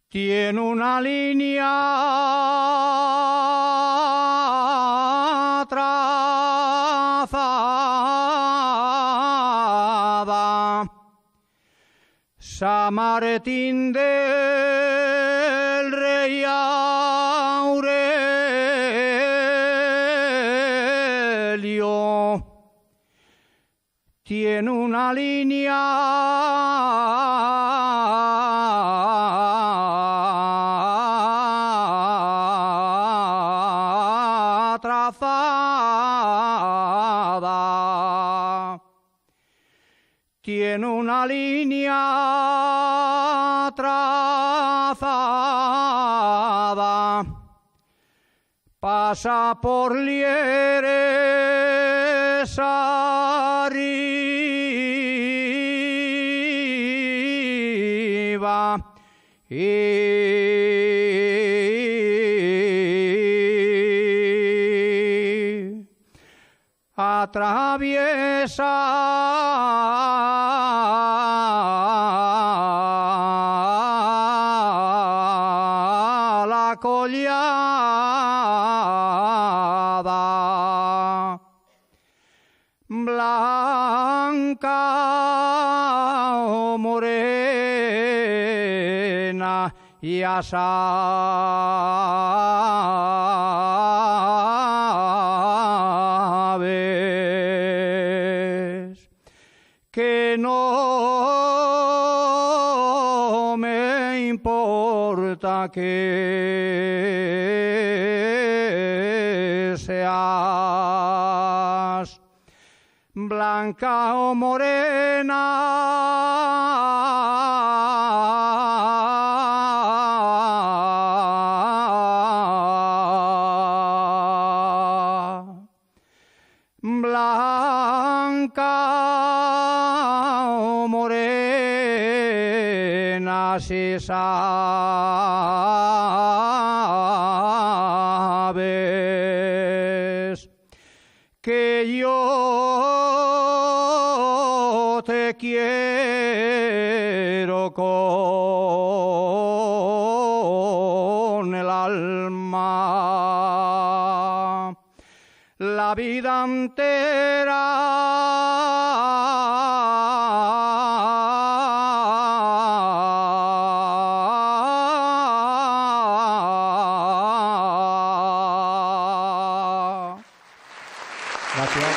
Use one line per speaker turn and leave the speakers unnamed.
Tiene una línea trazada, San Martín del Rey Aurelio. Tiene una línea trazada, tiene una línea trazada, pasa por Lieres arriba y atraviesa la collada, blanca o morena, ya sabes que no me importa que seas blanca o morena, blanca o morena, si sabes que yo te quiero con el alma, la vida entera. Gracias.